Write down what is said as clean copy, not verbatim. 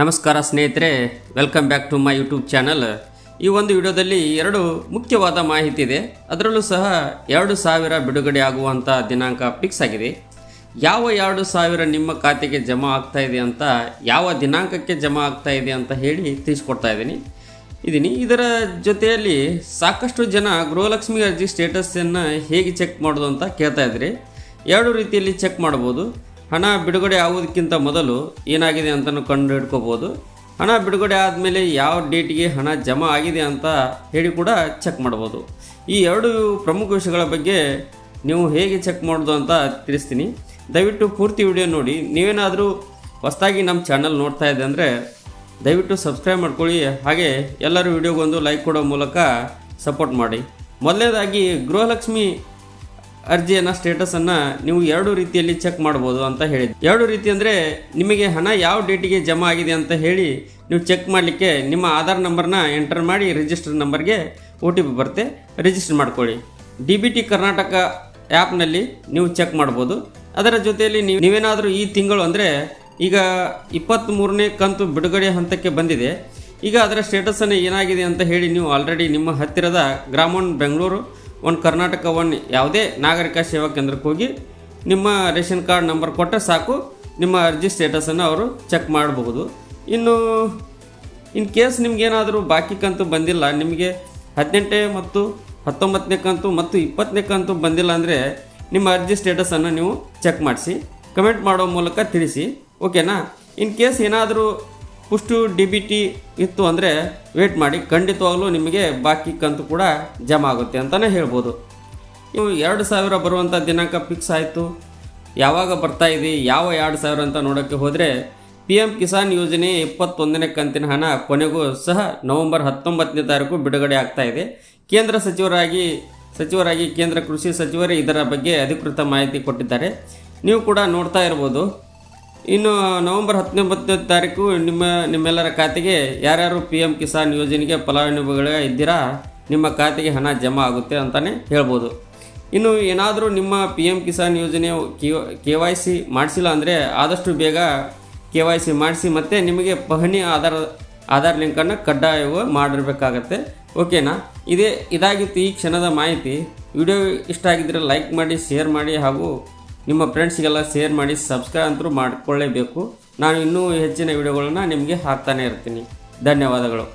ನಮಸ್ಕಾರ ಸ್ನೇಹಿತರೆ, welcome back to my YouTube channel. ಈ ಒಂದು ವಿಡಿಯೋದಲ್ಲಿ ಎರಡು ಮುಖ್ಯವಾದ ಮಾಹಿತಿ ಇದೆ. ಅದರಲ್ಲೂ ಸಹ 2,000 ಬಿಡುಗಡೆ ಆಗುವಂಥ ದಿನಾಂಕ ಫಿಕ್ಸ್ ಆಗಿದೆ. ಯಾವ 2,000 ನಿಮ್ಮ ಖಾತೆಗೆ ಜಮಾ ಆಗ್ತಾ ಇದೆ ಅಂತ, ಯಾವ ದಿನಾಂಕಕ್ಕೆ ಜಮಾ ಆಗ್ತಾ ಇದೆ ಅಂತ ಹೇಳಿ ತಿಳಿಸ್ಕೊಡ್ತಾ ಇದ್ದೀನಿ. ಇದರ ಜೊತೆಯಲ್ಲಿ ಸಾಕಷ್ಟು ಜನ ಗೃಹಲಕ್ಷ್ಮಿ ಅರ್ಜಿ ಸ್ಟೇಟಸನ್ನು ಹೇಗೆ ಚೆಕ್ ಮಾಡೋದು ಅಂತ ಕೇಳ್ತಾ ಇದ್ರಿ. ಎರಡು ರೀತಿಯಲ್ಲಿ ಚೆಕ್ ಮಾಡ್ಬೋದು. ಹಣ ಬಿಡುಗಡೆ ಆಗೋದಕ್ಕಿಂತ ಮೊದಲು ಏನಾಗಿದೆ ಅಂತಲೂ ಕಂಡು ಹಿಡ್ಕೋಬೋದು. ಹಣ ಬಿಡುಗಡೆ ಆದಮೇಲೆ ಯಾವ ಡೇಟಿಗೆ ಹಣ ಜಮಾ ಆಗಿದೆ ಅಂತ ಹೇಳಿ ಕೂಡ ಚೆಕ್ ಮಾಡ್ಬೋದು. ಈ ಎರಡು ಪ್ರಮುಖ ವಿಷಯಗಳ ಬಗ್ಗೆ ನೀವು ಹೇಗೆ ಚೆಕ್ ಮಾಡೋದು ಅಂತ ತಿಳಿಸ್ತೀನಿ. ದಯವಿಟ್ಟು ಪೂರ್ತಿ ವಿಡಿಯೋ ನೋಡಿ. ನೀವೇನಾದರೂ ಹೊಸದಾಗಿ ನಮ್ಮ ಚಾನಲ್ ನೋಡ್ತಾ ಇದೆ ಅಂದರೆ ದಯವಿಟ್ಟು ಸಬ್ಸ್ಕ್ರೈಬ್ ಮಾಡ್ಕೊಳ್ಳಿ. ಹಾಗೆ ಎಲ್ಲರೂ ವಿಡಿಯೋಗೊಂದು ಲೈಕ್ ಕೊಡೋ ಮೂಲಕ ಸಪೋರ್ಟ್ ಮಾಡಿ. ಮೊದಲನೇದಾಗಿ ಗೃಹಲಕ್ಷ್ಮಿ ಅರ್ಜಿಯನ್ನು ಸ್ಟೇಟಸನ್ನು ನೀವು ಎರಡು ರೀತಿಯಲ್ಲಿ ಚೆಕ್ ಮಾಡ್ಬೋದು ಅಂತ ಹೇಳಿದ್ವಿ. ಎರಡು ರೀತಿ ಅಂದರೆ ನಿಮಗೆ ಹಣ ಯಾವ ಡೇಟಿಗೆ ಜಮಾ ಆಗಿದೆ ಅಂತ ಹೇಳಿ ನೀವು ಚೆಕ್ ಮಾಡಲಿಕ್ಕೆ ನಿಮ್ಮ ಆಧಾರ್ ನಂಬರ್ನ ಎಂಟರ್ ಮಾಡಿ ರಿಜಿಸ್ಟರ್ ನಂಬರ್ಗೆ OTP ಬರುತ್ತೆ, ರಿಜಿಸ್ಟರ್ ಮಾಡ್ಕೊಳ್ಳಿ. DBT ಕರ್ನಾಟಕ ಆ್ಯಪ್ನಲ್ಲಿ ನೀವು ಚೆಕ್ ಮಾಡ್ಬೋದು. ಅದರ ಜೊತೆಯಲ್ಲಿ ನೀವೇನಾದರೂ ಈ ತಿಂಗಳು ಅಂದರೆ ಈಗ 23ನೇ ಕಂತು ಬಿಡುಗಡೆ ಹಂತಕ್ಕೆ ಬಂದಿದೆ. ಈಗ ಅದರ ಸ್ಟೇಟಸನ್ನು ಏನಾಗಿದೆ ಅಂತ ಹೇಳಿ ನೀವು ಆಲ್ರೆಡಿ ನಿಮ್ಮ ಹತ್ತಿರದ ಗ್ರಾಮೋನ್ ಬೆಂಗಳೂರು ಕರ್ನಾಟಕ ಯಾವುದೇ ನಾಗರಿಕ ಸೇವಾ ಕೇಂದ್ರಕ್ಕೆ ಹೋಗಿ ನಿಮ್ಮ ರೇಷನ್ ಕಾರ್ಡ್ ನಂಬರ್ ಕೊಟ್ಟರೆ ಸಾಕು, ನಿಮ್ಮ ಅರ್ಜಿ ಸ್ಟೇಟಸನ್ನು ಅವರು ಚೆಕ್ ಮಾಡಬಹುದು. ಇನ್ನು ಇನ್ ಕೇಸ್ ನಿಮಗೇನಾದರೂ ಬಾಕಿ ಕಂತು ಬಂದಿಲ್ಲ, ನಿಮಗೆ 18ನೇ ಮತ್ತು 19ನೇ ಕಂತು ಮತ್ತು 20ನೇ ಕಂತು ಬಂದಿಲ್ಲ ಅಂದರೆ ನಿಮ್ಮ ಅರ್ಜಿ ಸ್ಟೇಟಸನ್ನು ನೀವು ಚೆಕ್ ಮಾಡಿಸಿ ಕಮೆಂಟ್ ಮಾಡೋ ಮೂಲಕ ತಿಳಿಸಿ, ಓಕೆನಾ. ಇನ್ ಕೇಸ್ ಏನಾದರೂ ಪುಷ್ಟು DBT ಇತ್ತು ಅಂದರೆ ವೇಟ್ ಮಾಡಿ, ಖಂಡಿತವಾಗಲೂ ನಿಮಗೆ ಬಾಕಿ ಕಂತು ಕೂಡ ಜಮಾ ಆಗುತ್ತೆ ಅಂತಲೇ ಹೇಳ್ಬೋದು. ನೀವು 2,000 ಬರುವಂಥ ದಿನಾಂಕ ಫಿಕ್ಸ್ ಆಯಿತು. ಯಾವಾಗ ಬರ್ತಾ ಇದೆ, ಯಾವ 2,000 ಅಂತ ನೋಡೋಕ್ಕೆ ಹೋದರೆ PM ಕಿಸಾನ್ ಯೋಜನೆ 21ನೇ ಕಂತಿನ ಹಣ ಕೊನೆಗೂ ಸಹ ನವೆಂಬರ್ 19ನೇ ತಾರೀಕು ಬಿಡುಗಡೆ ಆಗ್ತಾ ಇದೆ. ಕೇಂದ್ರ ಸಚಿವರಾಗಿ ಕೇಂದ್ರ ಕೃಷಿ ಸಚಿವರೇ ಇದರ ಬಗ್ಗೆ ಅಧಿಕೃತ ಮಾಹಿತಿ ಕೊಟ್ಟಿದ್ದಾರೆ. ನೀವು ಕೂಡ ನೋಡ್ತಾ ಇರ್ಬೋದು. ಇನ್ನು ನವೆಂಬರ್ 19ನೇ ತಾರೀಕು ನಿಮ್ಮೆಲ್ಲರ ಖಾತೆಗೆ ಯಾರ್ಯಾರು PM ಕಿಸಾನ್ ಯೋಜನೆಗೆ ಫಲಾನುಭವಿಗಳ ಇದ್ದೀರಾ, ನಿಮ್ಮ ಖಾತೆಗೆ ಹಣ ಜಮಾ ಆಗುತ್ತೆ ಅಂತಲೇ ಹೇಳ್ಬೋದು. ಇನ್ನು ಏನಾದರೂ ನಿಮ್ಮ PM ಕಿಸಾನ್ ಯೋಜನೆ KYC ಮಾಡಿಸಿಲ್ಲ ಅಂದರೆ ಆದಷ್ಟು ಬೇಗ KYC ಮಾಡಿಸಿ, ಮತ್ತು ನಿಮಗೆ ಪಹಣಿ ಆಧಾರ್ ಲಿಂಕನ್ನು ಕಡ್ಡಾಯವಾಗಿ ಮಾಡಿರಬೇಕಾಗತ್ತೆ, ಓಕೆನಾ. ಇದಾಗಿತ್ತು ಈ ಕ್ಷಣದ ಮಾಹಿತಿ. ವಿಡಿಯೋ ಇಷ್ಟ ಆಗಿದ್ದರೆ ಲೈಕ್ ಮಾಡಿ, ಶೇರ್ ಮಾಡಿ, ಹಾಗೂ ನಿಮ್ಮ ಫ್ರೆಂಡ್ಸ್ಗೆಲ್ಲ ಶೇರ್ ಮಾಡಿ. ಸಬ್ಸ್ಕ್ರೈಬ್ ಅಂತೂ ಮಾಡಿಕೊಳ್ಳೇಬೇಕು. ನಾನು ಇನ್ನೂ ಹೆಚ್ಚಿನ ವಿಡಿಯೋಗಳನ್ನ ನಿಮಗೆ ಹಾಕ್ತಾನೆ ಇರ್ತೀನಿ. ಧನ್ಯವಾದಗಳು.